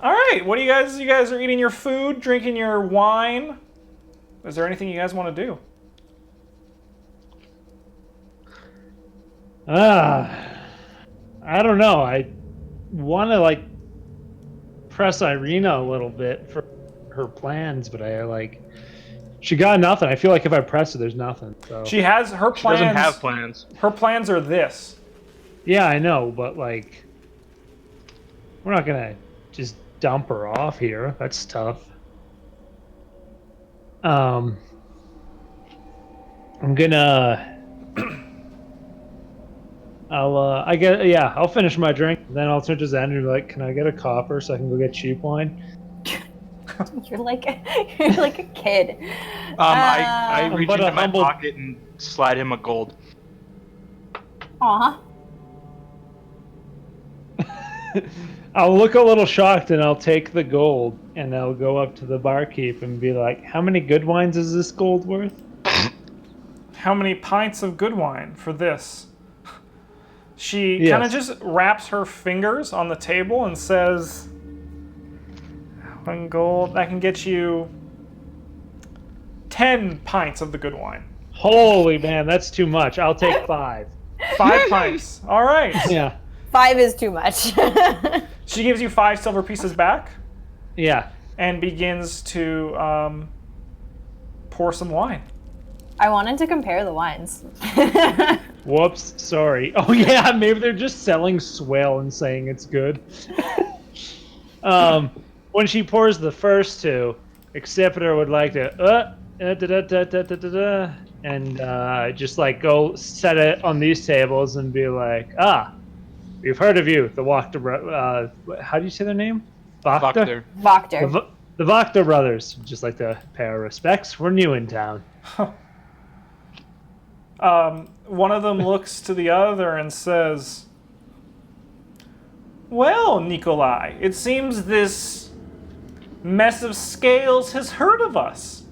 All right, what do you guys? You guys are eating your food, drinking your wine. Is there anything you guys want to do? I don't know. I want to like press Irina a little bit for her plans, but she got nothing. I feel like if I press her, there's nothing. So She has her She plans. doesn't have plans. Her plans are this. yeah, I know, but like we're not gonna just dump her off here. That's tough. I'm gonna. I'll finish my drink. Then I'll turn to Zen and be like, "Can I get a copper so I can go get cheap wine?" You're like a kid. I reach but into my humble- pocket and slide him a gold. Aw. I'll look a little shocked and I'll take the gold and I'll go up to the barkeep and be like, "How many good wines is this gold worth?" How many pints of good wine for this? She Yes. kind of just wraps her fingers on the table and says, 1 gold, that can get you 10 pints of the good wine. Holy man, that's too much. I'll take 5. 5 pints. All right. Yeah. 5 is too much. She gives you 5 silver pieces back Yeah. and begins to pour some wine. I wanted to compare the wines. Whoops, sorry. Oh yeah, maybe they're just selling swill and saying it's good. When she pours the first 2, Accipitor would like to and just like go set it on these tables and be like, we've heard of you, the Wachter. How do you say their name? Wachter. Wachter. The Wachter brothers. Just like to pay our respects. We're new in town. One of them looks to the other and says, "Well, Nikolai, it seems this mess of scales has heard of us."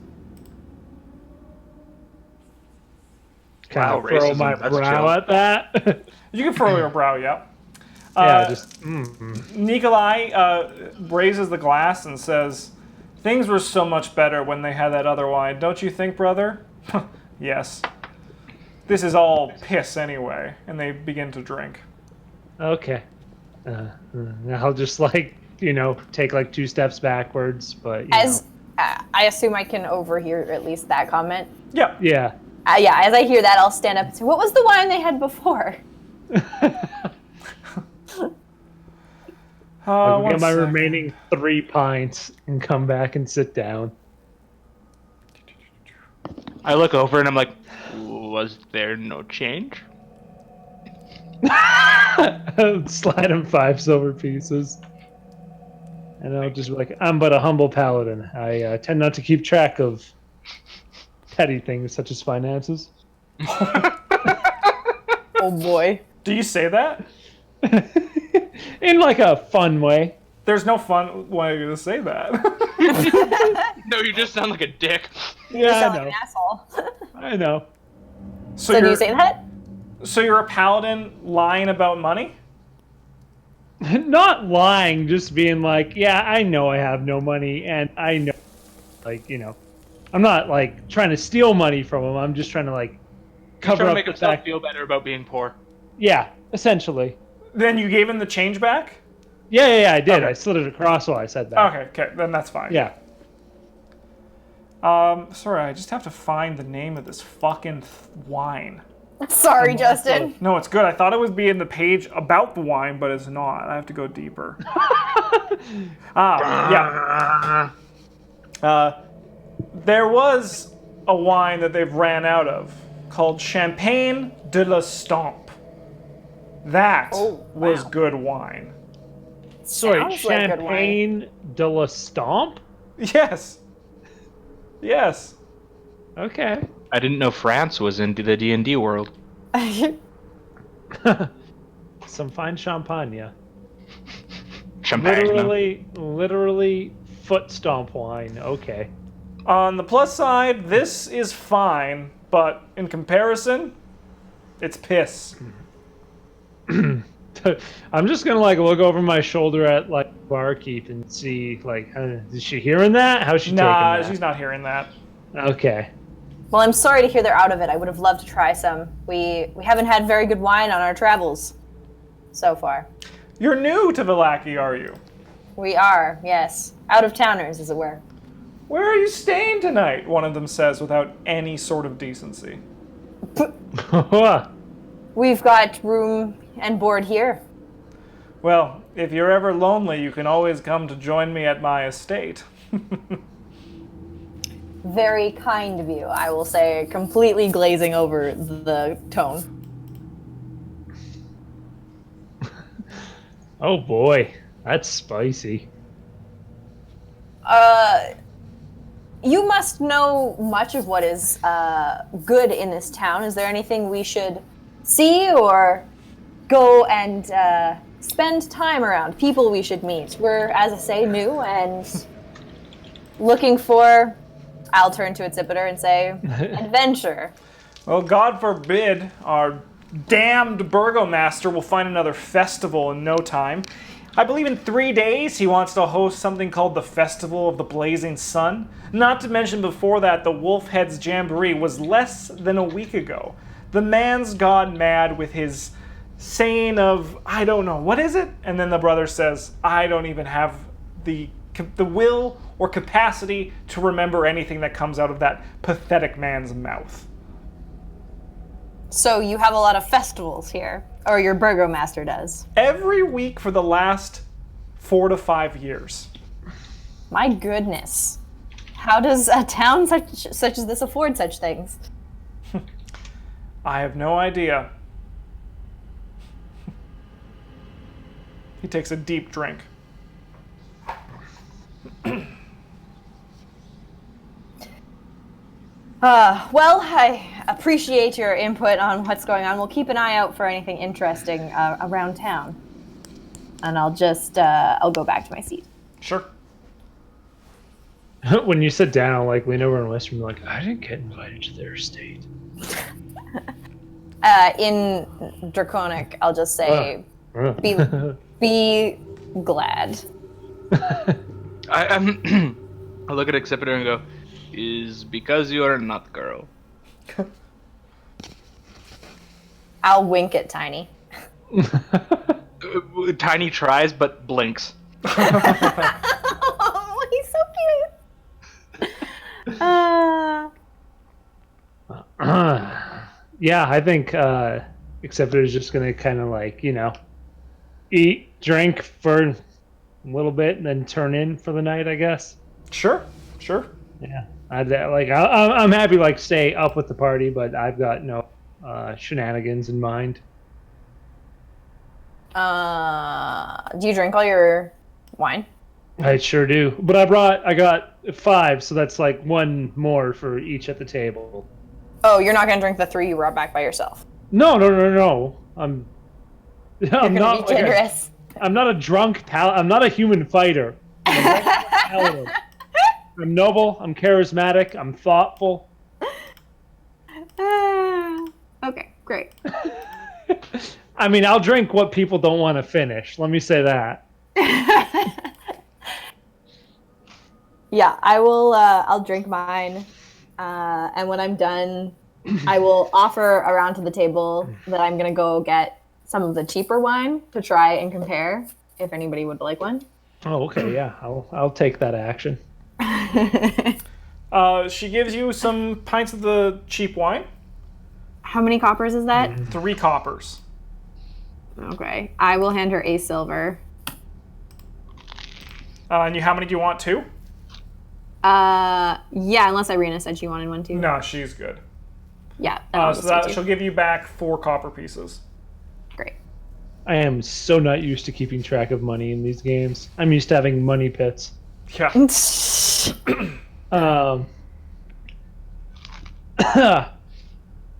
Kind Wow, of throw racism, my that's brow chill. at that. You can furrow your brow, yeah. Yeah, just Nikolai raises the glass and says, "Things were so much better when they had that other wine, don't you think, brother?" "Yes. This is all piss anyway." And they begin to drink. okay. I'll just take like 2 steps backwards, but I assume I can overhear at least that comment. Yeah. yeah. Yeah, as I hear that, I'll stand up and say, "What was the wine they had before?" I'll One get my second. remaining 3 pints and come back and sit down. I look over and I'm like, was there no change? Slide him 5 silver pieces. And I'll just be like, "I'm but a humble paladin. I tend not to keep track of petty things such as finances." Oh boy. Do you say that? In like a fun way. There's no fun way to say that. No, you just sound like a dick. You Yeah, sound I like an know. asshole. I know. So do you say that? So you're a paladin lying about money? Not lying, just being like, yeah, I know I have no money, and I know, I'm not like trying to steal money from him. I'm just trying to like cover Trying to up make the himself fact. feel better about being poor. Yeah, essentially. Then you gave him the change back? Yeah, I did. Okay. I slid it across while I said that. Okay, then that's fine. Yeah. Sorry, I just have to find the name of this fucking wine. Sorry, Justin. No, it's good. I thought it would be in the page about the wine, but it's not. I have to go deeper. Yeah. There was a wine that they've ran out of called Champagne de la Stomp. That was good wine. Sorry, Sounds like good wine. Champagne de la Stomp? Yes. Yes. Okay. I didn't know France was into the D&D world. Some fine champagne. Yeah. Champagne. Literally foot stomp wine. Okay. On the plus side, this is fine, but in comparison, it's piss. I'm just gonna like look over my shoulder at like barkeep and see like, is she hearing that? How's she taking Nah, that? she's not hearing that. Okay. Well, I'm sorry to hear they're out of it. I would have loved to try some. We haven't had very good wine on our travels so far. You're new to Vallaki, are you? We are, yes. Out of towners, as it were. Where are you staying tonight? One of them says without any sort of decency. We've got room and board here. Well, if you're ever lonely, you can always come to join me at my estate. Very kind of you, I will say, completely glazing over the tone. Oh boy, that's spicy. You must know much of what is good in this town. Is there anything we should see or go and spend time around? People we should meet? We're, as I say, new and looking for, I'll turn to Accipiter and say, adventure. Well, God forbid our damned burgomaster will find another festival in no time. I believe in 3 days he wants to host something called the Festival of the Blazing Sun. Not to mention before that, the Wolfhead's Jamboree was less than a week ago. The man's gone mad with his saying of, I don't know, what is it? And then the brother says, I don't even have the will or capacity to remember anything that comes out of that pathetic man's mouth. So you have a lot of festivals here, or your burgomaster does. Every week for the last 4 to 5 years. My goodness. How does a town such as this afford such things? I have no idea. He takes a deep drink. Well, I appreciate your input on what's going on. We'll keep an eye out for anything interesting around town. And I'll just, I'll go back to my seat. Sure. When you sit down, like lean over and whisper, like, I didn't get invited to their estate. In Draconic, I'll just say, be glad. I look at Accipiter and go, is because you are a nut girl. I'll wink at Tiny. Tiny tries, but blinks. Oh, he's so cute. Yeah, I think Accipiter is just gonna kind of like, eat, drink for a little bit, and then turn in for the night, I guess. Sure. Yeah, I'm happy like stay up with the party, but I've got no shenanigans in mind. Do you drink all your wine? I sure do, but I got 5, so that's like 1 more for each at the table. Oh, you're not gonna drink the 3 you brought back by yourself. No. I'm You're gonna be generous. I'm not a drunk I'm not a human fighter. I'm noble. I'm charismatic. I'm thoughtful. Okay, great. I mean, I'll drink what people don't want to finish. Let me say that. Yeah, I will. I'll drink mine, and when I'm done, I will offer around to the table that I'm gonna go get some of the cheaper wine to try and compare, if anybody would like one. Oh, okay, yeah. I'll take that action. She gives you some pints of the cheap wine. How many coppers is that? 3 coppers. Okay, I will hand her a silver. And how many do you want? 2? Yeah, unless Irina said she wanted one too. No, she's good. Yeah. So she'll give you back 4 copper pieces. Great. I am so not used to keeping track of money in these games. I'm used to having money pits. Yeah.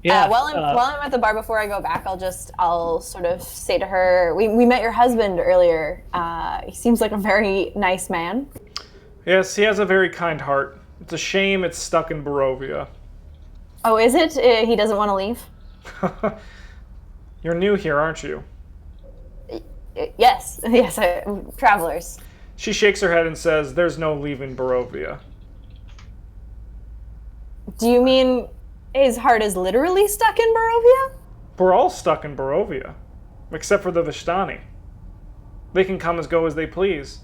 Yeah. While I'm at the bar, before I go back, I'll sort of say to her, we met your husband earlier. He seems like a very nice man. Yes, he has a very kind heart. It's a shame it's stuck in Barovia. Oh, is it? He doesn't want to leave? You're new here, aren't you? Yes, yes, travelers. She shakes her head and says, "There's no leaving Barovia." Do you mean his heart is literally stuck in Barovia? We're all stuck in Barovia, except for the Vishtani. They can come and go as they please.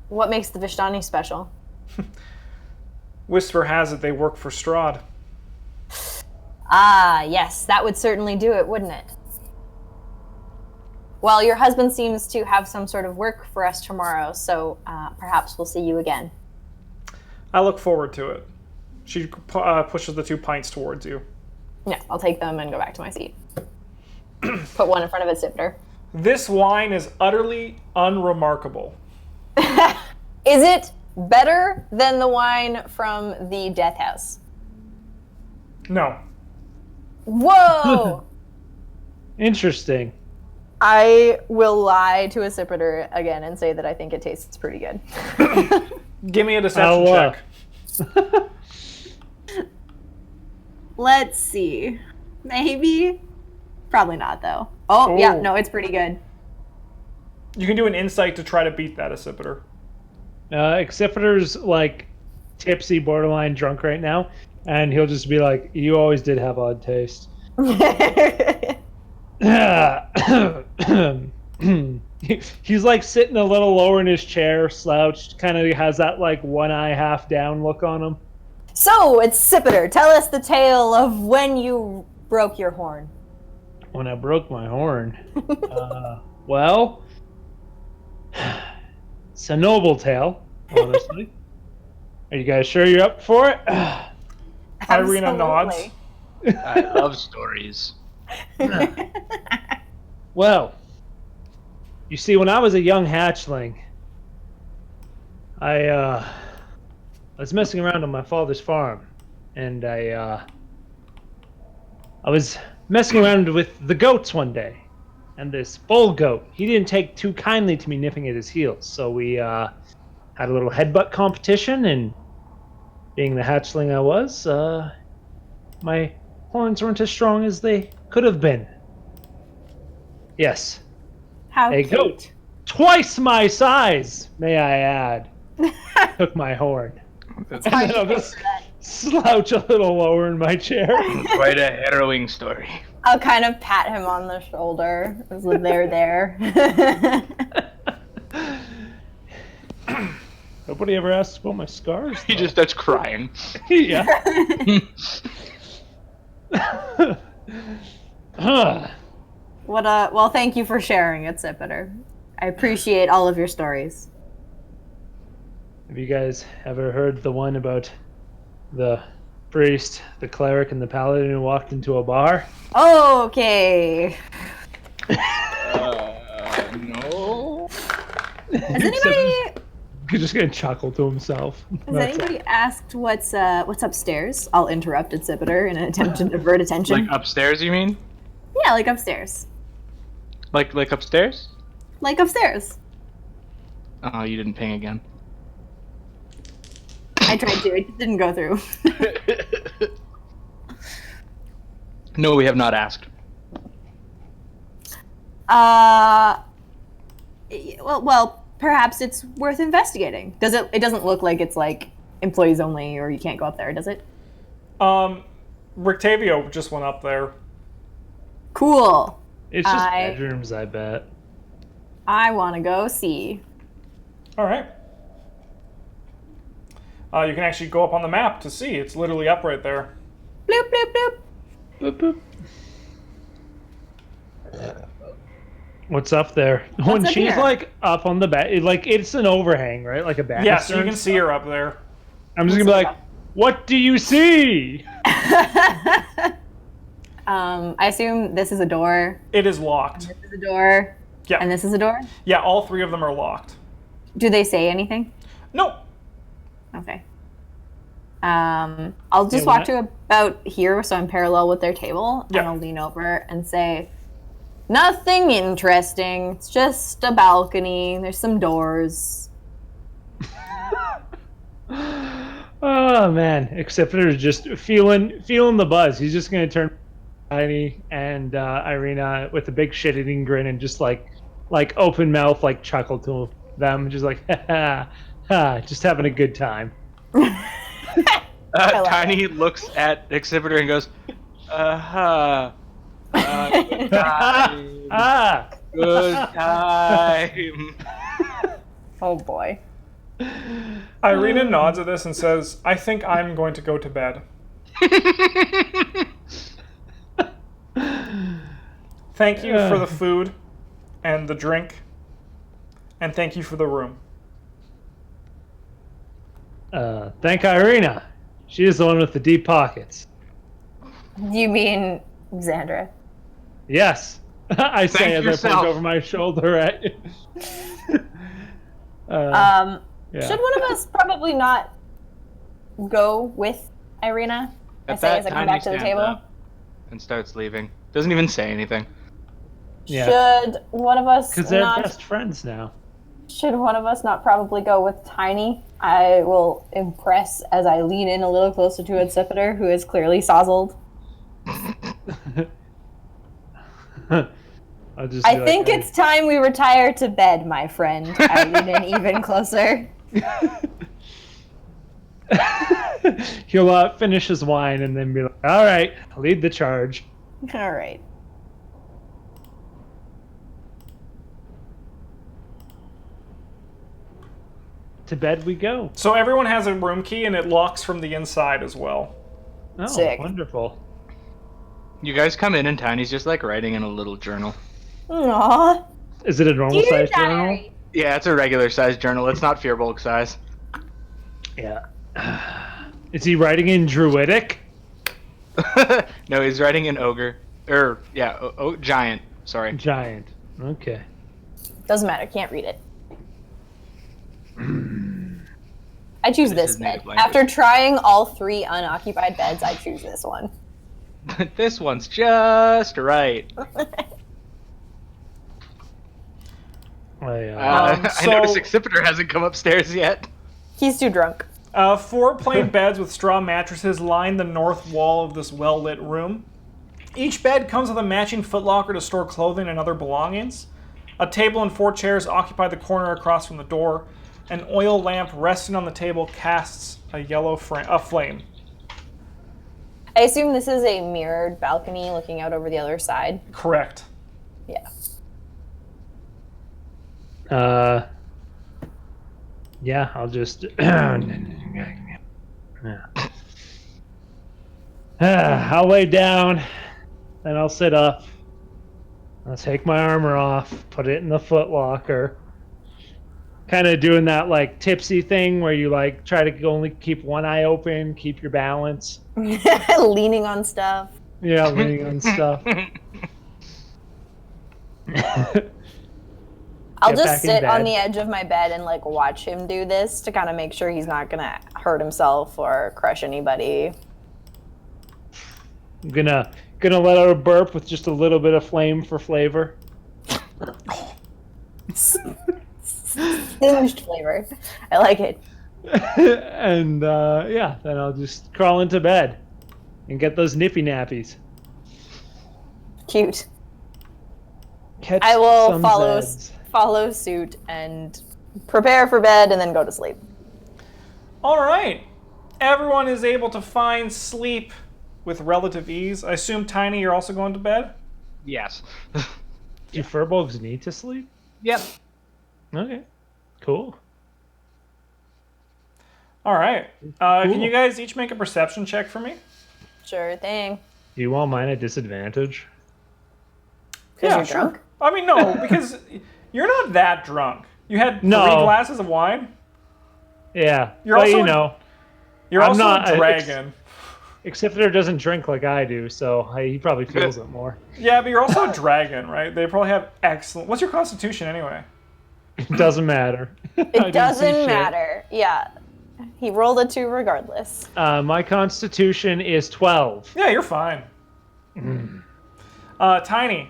What makes the Vishtani special? Whisper has it they work for Strahd. Ah, yes, that would certainly do it, wouldn't it? Well, your husband seems to have some sort of work for us tomorrow, so perhaps we'll see you again. I look forward to it. She pushes the 2 pints towards you. Yeah, I'll take them and go back to my seat. Put one in front of its sipper. This wine is utterly unremarkable. Is it better than the wine from the death house? No. Whoa! Interesting. I will lie to a sipper again and say that I think it tastes pretty good. Give me a deception check. Let's see. Maybe? Probably not, though. Oh, yeah, no, it's pretty good. You can do an insight to try to beat that, Accipiter. Accipiter's like tipsy, borderline drunk right now, and he'll just be like, "You always did have odd taste." He's like sitting a little lower in his chair, slouched, kind of has that like one eye half down look on him. So, it's Sipiter. Tell us the tale of when you broke your horn. When I broke my horn. Well, it's a noble tale, honestly. Are you guys sure you're up for it? Irina nods. I love stories. Well, you see, when I was a young hatchling, I was messing around on my father's farm, and I was messing around with the goats one day, and this bull goat, he didn't take too kindly to me nipping at his heels, so we had a little headbutt competition, and being the hatchling I was, my horns weren't as strong as they could have been. Yes. How A cute. goat, twice my size, may I add, took my horn. And then I'll just slouch a little lower in my chair. Quite a harrowing story. I'll kind of pat him on the shoulder. As if they're there. Nobody ever asks about my scars. He just starts crying. Yeah. Well, thank you for sharing it, Sipiter. I appreciate all of your stories. Have you guys ever heard the one about the priest, the cleric, and the paladin who walked into a bar? Okay. No. Has anybody He's just gonna chuckle to himself. has anybody asked what's upstairs? I'll interrupt at Sipiter in an attempt to divert attention. Like upstairs, you mean? Yeah, like upstairs. Like upstairs? Like upstairs. Oh, you didn't ping again. I tried to. It just didn't go through. No, we have not asked. Well, perhaps it's worth investigating. Does it? It doesn't look like it's like employees only, or you can't go up there, does it? Rictavio just went up there. Cool. It's just bedrooms, I bet. I want to go see. All right. You can actually go up on the map to see. It's literally up right there. Bloop bloop bloop. Boop, boop. What's up there? When up she's here? like up on the back, like it's an overhang, right? Like a back. Yeah, so you can see her up there. I'm just gonna be like, "What do you see?" I assume this is a door. It is locked. This is a door. Yeah. And this is a door. Yeah, all 3 of them are locked. Do they say anything? No. Okay. I'll just Yeah, walk to about here, so I'm parallel with their table, Yeah. and I'll lean over and say, "Nothing interesting. It's just a balcony. There's some doors." Oh man, Acceptor is just feeling the buzz. He's just gonna turn Tiny and Irina with a big shit-eating grin and just like like open mouth, like chuckle to them, just like ha ha, just having a good time. love Tiny looks at Exhibitor and goes, good time. Ah, Good time. Oh boy. Irina nods at this and says, I think I'm going to go to bed. Thank you for the food and the drink. And thank you for the room. thank Irina. She is the one with the deep pockets. You mean Xandra? Yes, I say Thank as I yourself. point over my shoulder at you. Yeah. Yeah. Should one of us probably not go with Irina? I At say that as I come time, back he to the stands table. up and starts leaving. Doesn't even say anything. Yeah. Should one of us Because they're not? best friends now. Should one of us not probably go with Tiny? I will impress as I lean in a little closer to Incipiter, who is clearly sozzled. I'll just I be think like, it's time we retire to bed, my friend. I lean in even closer. He'll finish his wine and then be like, all right, lead the charge. All right. To bed we go. So everyone has a room key and it locks from the inside as well. Oh, Sick. wonderful. You guys come in and Tiny's just like writing in a little journal. Aww. Is it a normal size journal? Yeah, it's a regular size journal. It's not Fearbulk size. Yeah. Is he writing in Druidic? No, he's writing in ogre. Giant. Sorry. Giant. Okay. Doesn't matter. Can't read it. I choose This this is bed. native language. After trying all 3 unoccupied beds, I choose this one. This one's just right. I So- notice Exhibitor hasn't come upstairs yet. He's too drunk. 4 plain beds with straw mattresses line the north wall of this well-lit room. Each bed comes with a matching footlocker to store clothing and other belongings. A table and 4 chairs occupy the corner across from the door. An oil lamp resting on the table casts a yellow flame. I assume this is a mirrored balcony looking out over the other side. Correct. Yeah. Yeah, I'll just. I'll lay down, then I'll sit up. I'll take my armor off, put it in the footlocker. Kind of doing that like tipsy thing where you like try to only keep one eye open, keep your balance. Leaning on stuff. Yeah, leaning on stuff. I'll Get just back in sit on bed. the edge of my bed and like watch him do this to kind of make sure he's not gonna hurt himself or crush anybody. I'm gonna let out a burp with just a little bit of flame for flavor. Singed flavor. I like it. And yeah, then I'll just crawl into bed and get those nippy nappies. Cute. Catch I will some follow Zeds. follow suit and prepare for bed and then go to sleep. All right. Everyone is able to find sleep with relative ease. I assume, Tiny, you're also going to bed? Yes. Do furbolgs need to sleep? Yep. Okay, cool. All right. Can Cool. you guys each make a perception check for me? Sure thing. Do you want mine at disadvantage? Because Yeah, you're sure. drunk. I mean, no, because you're not that drunk. You had 3 No. glasses of wine. Yeah, You're but also you a- know, You're I'm also not- a dragon. Exceptor doesn't drink like I do, so he probably feels it more. Yeah, but you're also a dragon, right? They probably have excellent. What's your constitution anyway? It doesn't matter. I didn't see It doesn't shit. matter. Yeah. He rolled a 2 regardless. My constitution is 12. Yeah, you're fine. Tiny,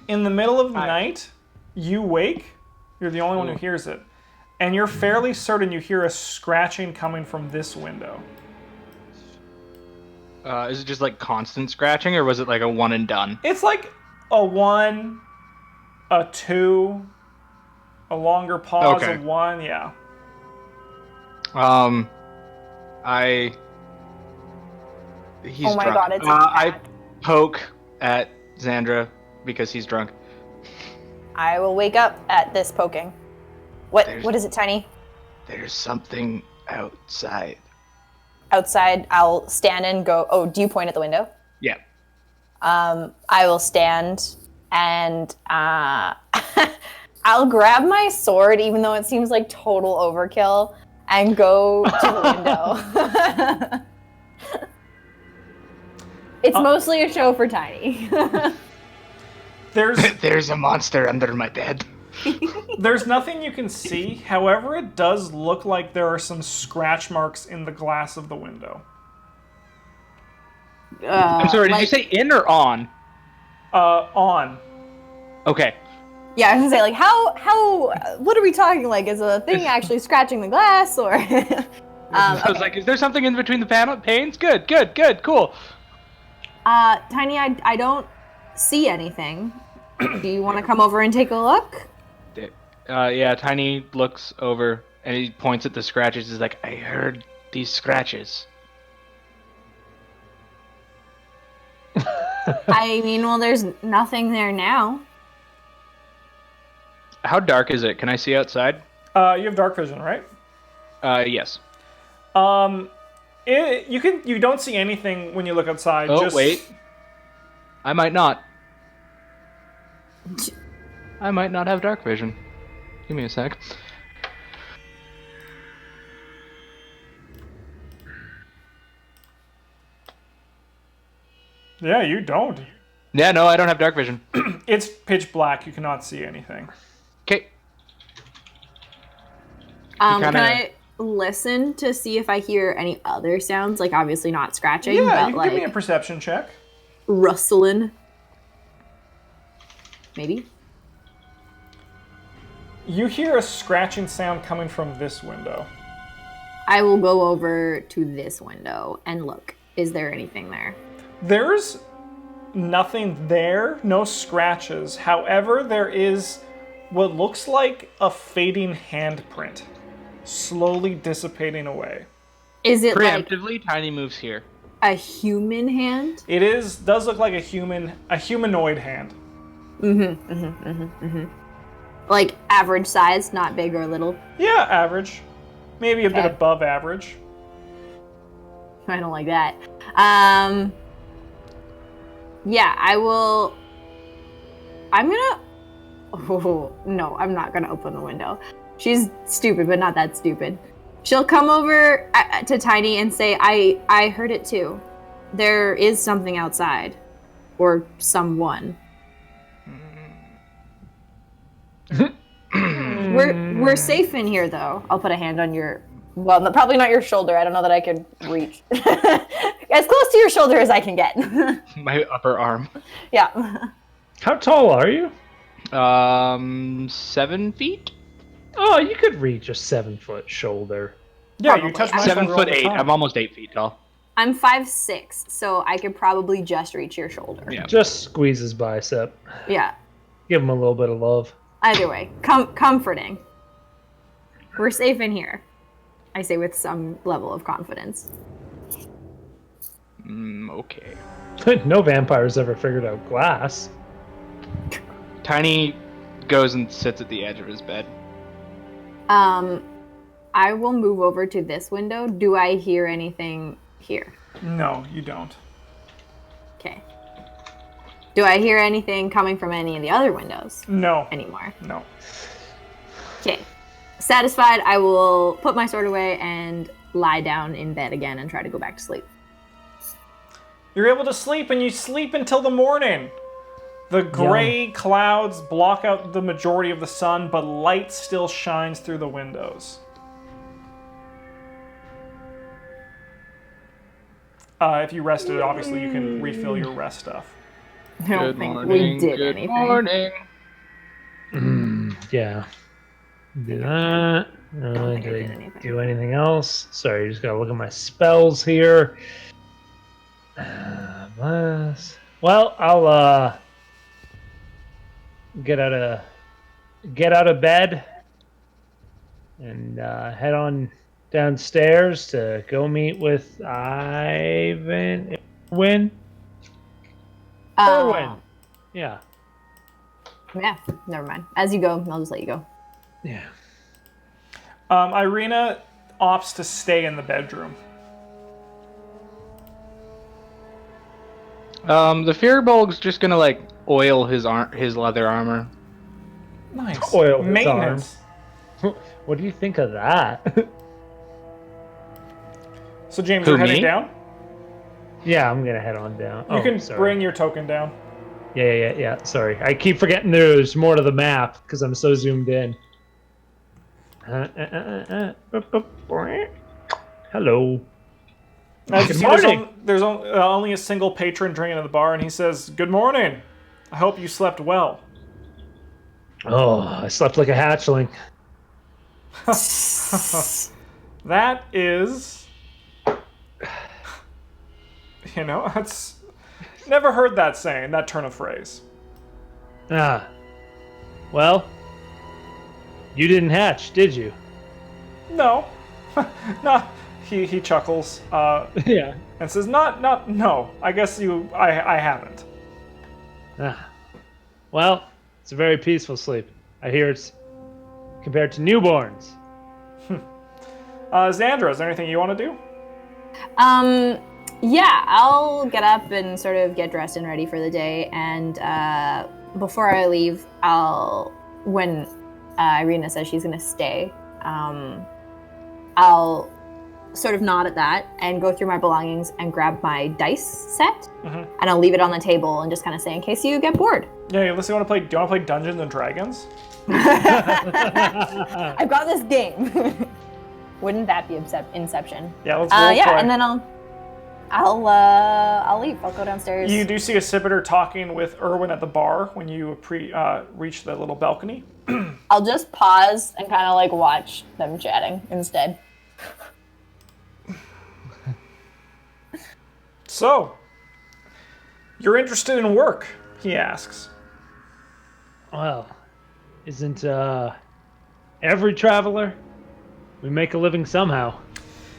in the middle of the Hi. night, you wake. You're the only one who hears it. And you're fairly certain you hear a scratching coming from this window. Is it just like constant scratching, or was it like a one and done? It's like a 1, a 2, a longer pause, Okay. a 1, yeah. He's Oh my drunk. God, it's a I cat. poke at Xandra because he's drunk. I will wake up at this poking. What is it, Tiny? There's something outside. Outside, I'll stand and go. Oh, do you point at the window? Yeah. I will stand and I'll grab my sword, even though it seems like total overkill, and go to the window. It's mostly a show for Tiny. There's a monster under my bed. There's nothing you can see. However, it does look like there are some scratch marks in the glass of the window. I'm sorry, did you say in or on? On. Okay. Yeah, I was gonna say, like, what are we talking, like, is a thing actually scratching the glass, or? I was like, is there something in between the panes? Good, cool. Tiny, I don't see anything. Do you want to come over and take a look? Yeah, Tiny looks over and he points at the scratches. He's like, I heard these scratches. I mean, well, there's nothing there now. How dark is it? Can I see outside? You have dark vision, right? Yes. You don't see anything when you look outside. Oh, wait. I might not. I might not have dark vision. Give me a sec. Yeah, you don't. Yeah, no, I don't have dark vision. It's pitch black. You cannot see anything. Okay. Can I listen to see if I hear any other sounds? Like, obviously not scratching, Yeah, but you can like give me a perception check. rustling. Maybe. You hear a scratching sound coming from this window. I will go over to this window and look. Is there anything there? There's nothing there, no scratches. However, there is what looks like a fading handprint, slowly dissipating away. Is it like Preemptively, Tiny moves here. a human hand? It does look like a humanoid hand. Like average size, not big or little? Yeah, average. Maybe a bit Okay. above average. I don't like that. Yeah, I will. Oh, no, I'm not gonna open the window. She's stupid, but not that stupid. She'll come over to Tiny and say, I heard it too. There is something outside. Or someone. We're safe in here, though. I'll put a hand on your... Well, probably not your shoulder. I don't know that I could reach. As close to your shoulder as I can get. My upper arm. Yeah. How tall are you? 7 feet? Oh, you could reach a 7-foot shoulder. Yeah, Probably. you touch my 7 shoulder all foot the 8. time. I'm almost 8 feet tall. I'm 5'6", so I could probably just reach your shoulder. Yeah. Just squeeze his bicep. Yeah. Give him a little bit of love. Either way, comforting. We're safe in here. I say with some level of confidence. Okay. No vampires ever figured out glass. Tiny goes and sits at the edge of his bed. I will move over to this window. Do I hear anything here? No, you don't. Okay. Do I hear anything coming from any of the other windows No. anymore? No. Okay. Satisfied, I will put my sword away and lie down in bed again and try to go back to sleep. You're able to sleep, and you sleep until the morning. The gray clouds block out the majority of the sun, but light still shines through the windows. If you rested, obviously you can refill your rest stuff. I don't think we did anything. Morning. Yeah. Do that. think I Did did I anything. do anything else? Sorry, just gotta look at my spells here. Well, I'll get out of bed and head on downstairs to go meet with Irwin. Yeah. Yeah, never mind. As you go, I'll just let you go. Yeah. Irina opts to stay in the bedroom. The Fearbulg's just gonna like oil his leather armor. Nice. Oil his Maintenance. What do you think of that? So James, Who, you're heading me? down? Yeah, I'm gonna head on down. You can sorry. bring your token down. Yeah. Sorry, I keep forgetting there's more to the map because I'm so zoomed in. Hello. As you Good see, morning. there's only a single patron drinking at the bar, and he says, "Good morning. I hope you slept well." Oh, I slept like a hatchling. That is, that's never heard that saying, that turn of phrase. Ah. Well, you didn't hatch, did you? No, no. He chuckles Yeah. and says, "Not. No. I guess I haven't." Ah. Well, it's a very peaceful sleep. I hear it's compared to newborns. Xandra, is there anything you want to do? Yeah, I'll get up and sort of get dressed and ready for the day. And before I leave, when Irina says she's gonna stay, I'll sort of nod at that and go through my belongings and grab my dice set, and I'll leave it on the table and just kind of say, in case you get bored. Yeah, listen. Do you want to play Dungeons and Dragons? I've got this game. Wouldn't that be Inception? Yeah, let's roll yeah, play. and then I'll leave. I'll go downstairs. You do see a Sipiter talking with Irwin at the bar when you reach the little balcony. I'll just pause and kind of like watch them chatting instead. So, you're interested in work? He asks. Well, isn't every traveler? We make a living somehow.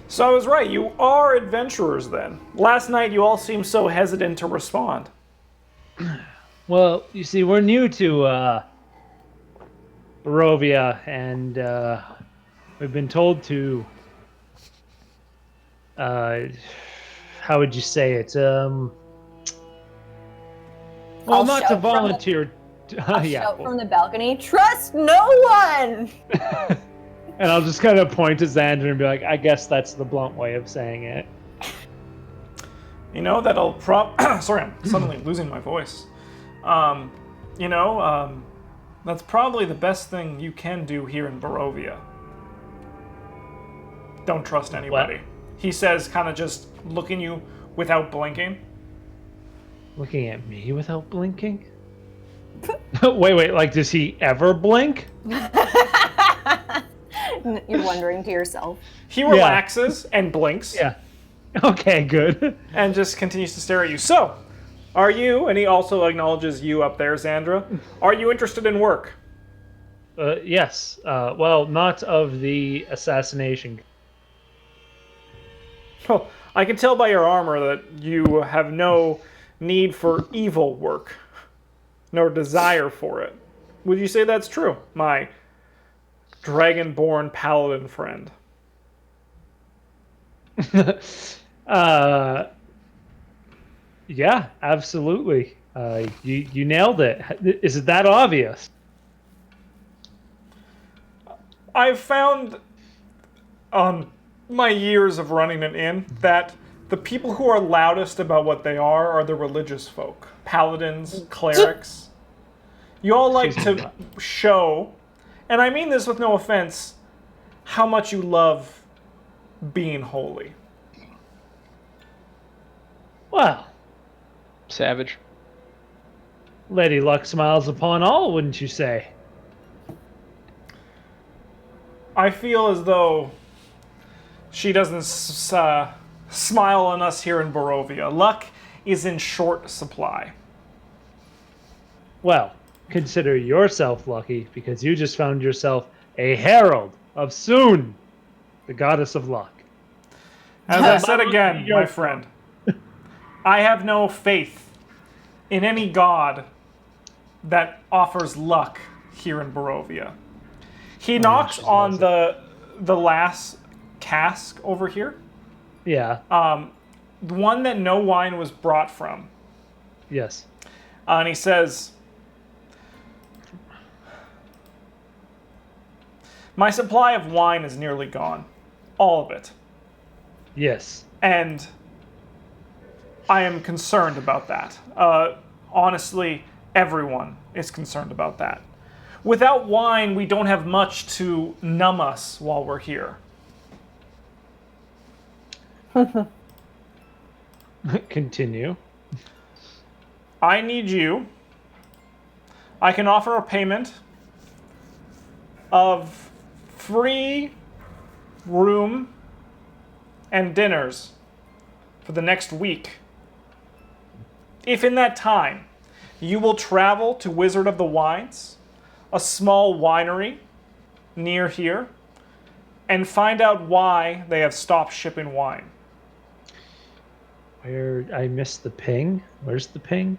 So I was right. You are adventurers then. Last night you all seemed so hesitant to respond. Well, you see, we're new to Barovia, and we've been told to. How would you say it? Well, I'll not to shout from the- volunteer. I'll Yeah. shout from the balcony, "Trust no one!" And I'll just kind of point to Xander and be like, I guess that's the blunt way of saying it. That'll sorry, I'm suddenly losing my voice. That's probably the best thing you can do here in Barovia. Don't trust anybody. What? He says, kind of just looking you without blinking. Looking at me without blinking? Wait, like, does he ever blink? You're wondering to yourself. He relaxes and blinks. Yeah. Okay, good. And just continues to stare at you. So, are you, and he also acknowledges you up there, Xandra, are you interested in work? Yes. Well, not of the assassination. Well, I can tell by your armor that you have no need for evil work, nor desire for it. Would you say that's true, my dragonborn paladin friend? Yeah, absolutely. You nailed it. Is it that obvious? I've found on my years of running an inn that the people who are loudest about what they are the religious folk. Paladins, clerics. You all like to show, and I mean this with no offense, how much you love being holy. Well, Savage. Lady Luck smiles upon all, wouldn't you say? I feel as though she doesn't smile on us here in Barovia. Luck is in short supply. Well, consider yourself lucky because you just found yourself a herald of Soon, the goddess of luck. As I said Mama, again, you're my friend, I have no faith in any god that offers luck here in Barovia. He knocks on the last cask over here, Yeah. the one that no wine was brought from, Yes. and he says, "My supply of wine is nearly gone, all of it, Yes. and I am concerned about that. Honestly, everyone is concerned about that. Without wine, we don't have much to numb us while we're here. Continue. I need you. I can offer a payment of free room and dinners for the next week. If in that time you will travel to Wizard of the Wines, a small winery near here, and find out why they have stopped shipping wine." Where I missed the ping? Where's the ping?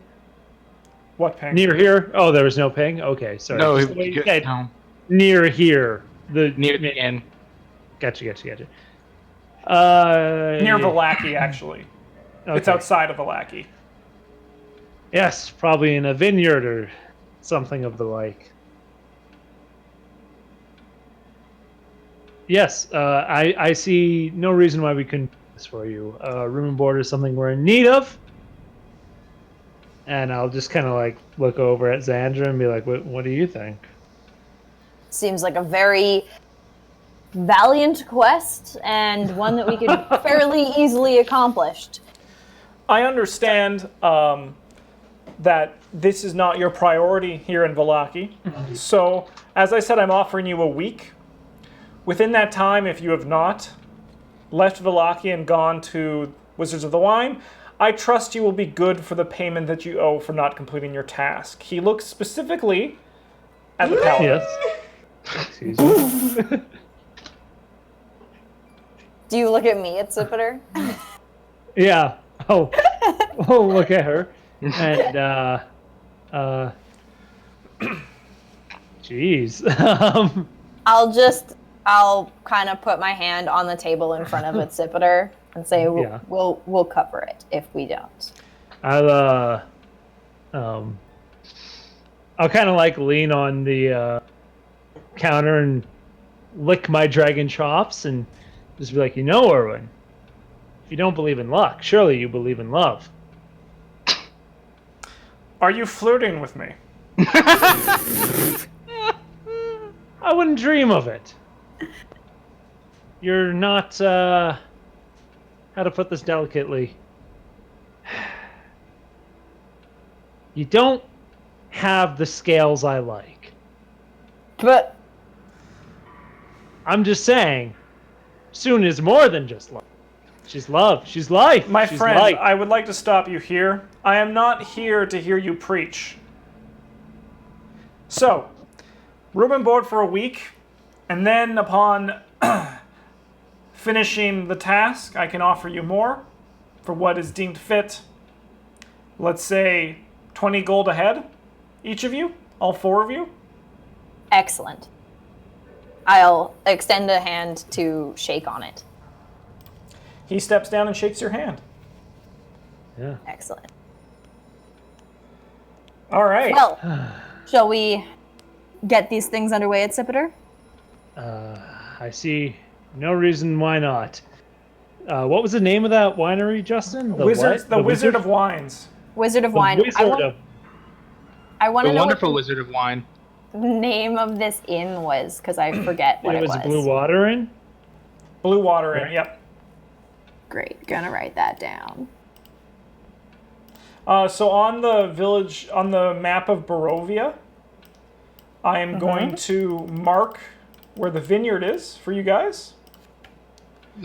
What ping? Near here? Oh, there was no ping? Okay, sorry. No, Just the way you said no, near here. near the end. Gotcha. Near Valaki, actually. It's okay. outside of Valaki. Yes, probably in a vineyard or something of the like. Yes, I see no reason why we couldn't do this for you. Room and board is something we're in need of. And I'll just kind of like look over at Xandra and be like, what do you think? Seems like a very valiant quest and one that we could fairly easily accomplish. I understand that this is not your priority here in Valaki. So, as I said, I'm offering you a week. Within that time, if you have not left Valaki and gone to Wizards of the Wine, I trust you will be good for the payment that you owe for not completing your task. He looks specifically at the paladin. Yes. Excuse me. Do you look at me at Sipiter? Yeah. Oh, look at her. And, jeez. I'll kind of put my hand on the table in front of Sipiter and say, Yeah. we'll cover it if we don't. I'll kind of like lean on the counter and lick my dragon chops and just be like, Erwin, if you don't believe in luck, surely you believe in love. Are you flirting with me? I wouldn't dream of it. You're not, how to put this delicately? You don't have the scales I like. But I'm just saying, Soon is more than just love. She's love. She's life. My She's friend, light. I would like to stop you here. I am not here to hear you preach. So, room and board for a week, and then upon finishing the task, I can offer you more for what is deemed fit. Let's say 20 gold ahead, each of you, all four of you. excellent. I'll extend a hand to shake on it. He steps down and shakes your hand. Yeah. Excellent. All right. Well, shall we get these things underway at Sipiter? I see no reason why not. What was the name of that winery, Justin? The Wizard of Wines. Wizard of The Wine. Wizard of... I want The to know wonderful what Wizard of Wine. the name of this inn was, because I forget what It it was was. Blue Water Inn? Blue Water Inn, Right. yep. Great, gonna write that down. So on the map of Barovia, I am going to mark where the vineyard is for you guys.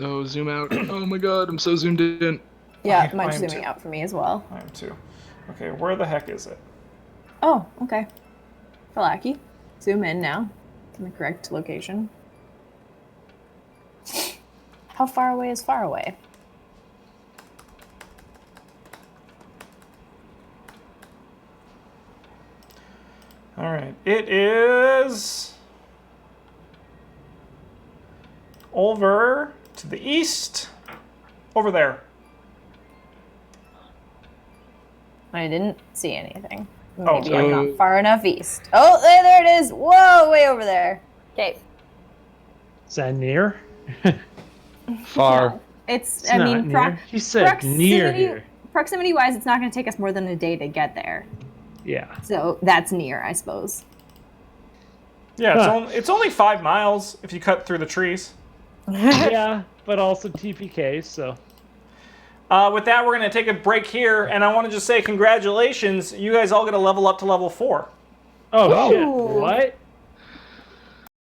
Oh, zoom out. Oh my god, I'm so zoomed in. Yeah, I much am zooming too. out for me as well. I am too. Okay, where the heck is it? Oh, okay. Falaki, zoom in now in the correct location. How far away is far away? All right. It is over to the east. Over there. I didn't see anything. Oh, Maybe sorry. I'm not far enough east. Oh, there it is. Whoa, way over there. Okay. Is that near? Far. It's, It's I not mean, near. He said near here. proximity-wise, it's not going to take us more than a day to get there. Yeah. So that's near, I suppose. Yeah, it's, Huh. it's only 5 miles if you cut through the trees. Yeah, but also TPK, so. With that, we're going to take a break here, and I want to just say congratulations. You guys all get a level up to level 4. Oh, shit. Ooh. What?